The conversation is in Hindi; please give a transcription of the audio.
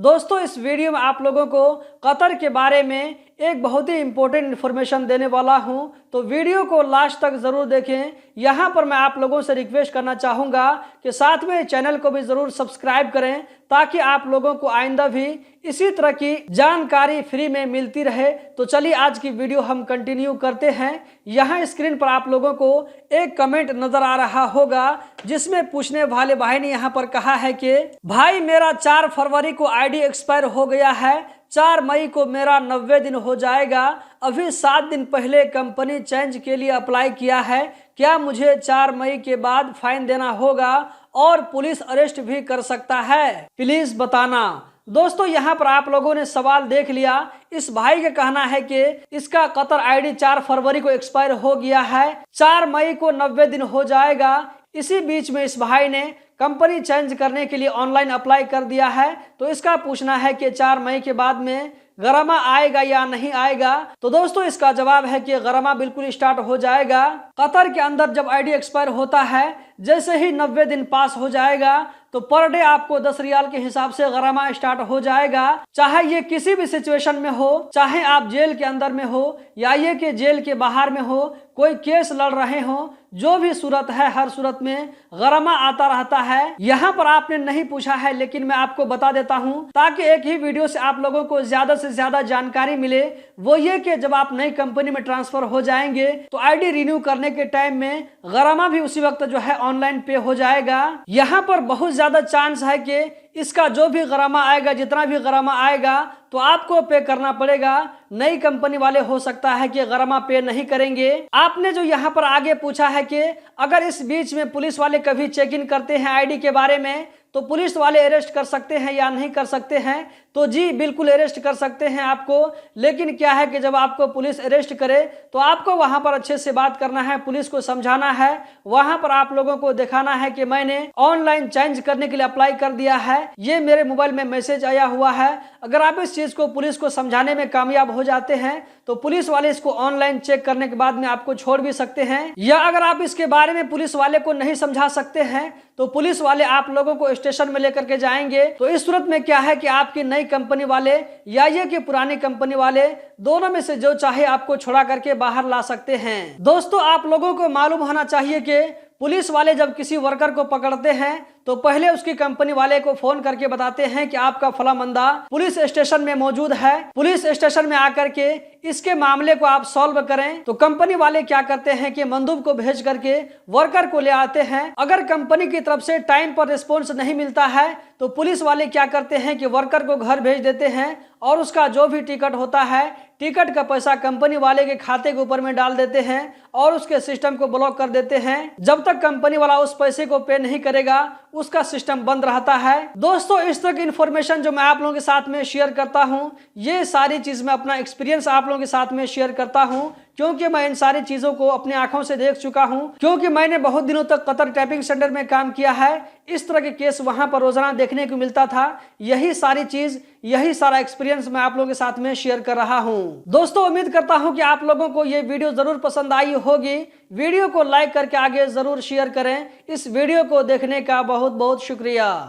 दोस्तों इस वीडियो में आप लोगों को कतर के बारे में एक बहुत ही इंपॉर्टेंट इन्फॉर्मेशन देने वाला हूं, तो वीडियो को लास्ट तक जरूर देखें। यहां पर मैं आप लोगों से रिक्वेस्ट करना चाहूंगा कि साथ में चैनल को भी जरूर सब्सक्राइब करें ताकि आप लोगों को आइंदा भी इसी तरह की जानकारी फ्री में मिलती रहे। तो चलिए आज की वीडियो हम कंटिन्यू करते हैं। यहाँ स्क्रीन पर आप लोगों को एक कमेंट नजर आ रहा होगा जिसमें पूछने वाले भाई ने यहाँ पर कहा है कि भाई मेरा 4 फरवरी को आईडी एक्सपायर हो गया है, 4 मई को मेरा 90 दिन हो जाएगा, अभी 7 दिन पहले कंपनी चेंज के लिए अप्लाई किया है, क्या मुझे 4 मई के बाद फाइन देना होगा और पुलिस अरेस्ट भी कर सकता है, प्लीज बताना। दोस्तों यहाँ पर आप लोगों ने सवाल देख लिया। इस भाई का कहना है कि इसका कतर आईडी 4 फरवरी को एक्सपायर हो गया है, 4 मई को 90 दिन हो जाएगा। इसी बीच में इस भाई ने कंपनी चेंज करने के लिए ऑनलाइन अप्लाई कर दिया है। तो इसका पूछना है कि 4 मई के बाद में गरमा आएगा या नहीं आएगा। तो दोस्तों इसका जवाब है कि गरमा बिल्कुल स्टार्ट हो जाएगा। कतर के अंदर जब आईडी एक्सपायर होता है, जैसे ही 90 दिन पास हो जाएगा तो पर डे आपको 10 रियाल के हिसाब से गरमा स्टार्ट हो जाएगा। चाहे ये किसी भी सिचुएशन में हो, चाहे आप जेल के अंदर में हो या ये कि जेल के बाहर में हो, कोई केस लड़ रहे हो, जो भी सूरत है हर सूरत में गरमा आता रहता है। यहाँ पर आपने नहीं पूछा है लेकिन मैं आपको बता देता हूँ ताकि एक ही वीडियो से आप लोगों को ज्यादा से ज्यादा जानकारी मिले। वो ये कि जब आप नई कंपनी में ट्रांसफर हो जाएंगे तो आईडी रिन्यू करने के टाइम में गरमा भी उसी वक्त जो है ऑनलाइन पे हो जाएगा। यहाँ पर बहुत ज्यादा चांस है कि इसका जो भी गरमा आएगा, जितना भी गरमा आएगा तो आपको पे करना पड़ेगा। नई कंपनी वाले हो सकता है कि गरमा पे नहीं करेंगे। आपने जो यहाँ पर आगे पूछा है कि अगर इस बीच में पुलिस वाले कभी चेक इन करते हैं आईडी के बारे में तो पुलिस वाले अरेस्ट कर सकते हैं या नहीं कर सकते हैं, तो जी बिल्कुल अरेस्ट कर सकते हैं आपको। लेकिन क्या है कि जब आपको पुलिस अरेस्ट करे तो आपको वहां पर अच्छे से बात करना है, पुलिस को समझाना है, वहां पर आप लोगों को दिखाना है कि मैंने ऑनलाइन चेंज करने के लिए अप्लाई कर दिया है, ये मेरे मोबाइल में मैसेज आया हुआ है। अगर आप इस चीज को पुलिस को समझाने में कामयाब हो जाते हैं तो पुलिस वाले इसको ऑनलाइन चेक करने के बाद में आपको छोड़ भी सकते हैं। या अगर आप इसके बारे में पुलिस वाले को नहीं समझा सकते हैं तो पुलिस वाले आप लोगों को स्टेशन में लेकर के जाएंगे। तो इस सूरत में क्या है कि आपकी नई कंपनी वाले या ये कि पुरानी कंपनी वाले दोनों में से जो चाहे आपको छुड़ा करके बाहर ला सकते हैं। दोस्तों आप लोगों को मालूम होना चाहिए कि पुलिस वाले जब किसी वर्कर को पकड़ते हैं तो पहले उसकी कंपनी वाले को फोन करके बताते हैं कि आपका फला मंदा पुलिस स्टेशन में मौजूद है, पुलिस स्टेशन में आकर के इसके मामले को आप सॉल्व करें। तो कंपनी वाले क्या करते हैं कि मंदूब को भेज करके वर्कर को ले आते हैं। अगर कंपनी की तरफ से टाइम पर रिस्पॉन्स नहीं मिलता है तो पुलिस वाले क्या करते हैं कि वर्कर को घर भेज देते हैं और उसका जो भी टिकट होता है, टिकट का पैसा कंपनी वाले के खाते के ऊपर में डाल देते हैं और उसके सिस्टम को ब्लॉक कर देते हैं। जब तक कंपनी वाला उस पैसे को पे नहीं करेगा उसका सिस्टम बंद रहता है। दोस्तों इस तरह की इन्फॉर्मेशन जो मैं आप लोगों के साथ में शेयर करता हूं, ये सारी चीज मैं अपना एक्सपीरियंस आप लोगों के साथ में शेयर करता हूं क्योंकि मैं इन सारी चीजों को अपनी आंखों से देख चुका हूं, क्योंकि मैंने बहुत दिनों तक कतर टाइपिंग सेंटर में काम किया है। इस तरह के केस वहां पर रोजाना देखने को मिलता था। यही सारी चीज, यही सारा एक्सपीरियंस मैं आप लोगों के साथ में शेयर कर रहा हूं। दोस्तों उम्मीद करता हूं कि आप लोगों को ये वीडियो जरूर पसंद आई होगी। वीडियो को लाइक करके आगे जरूर शेयर करें। इस वीडियो को देखने का बहुत बहुत शुक्रिया।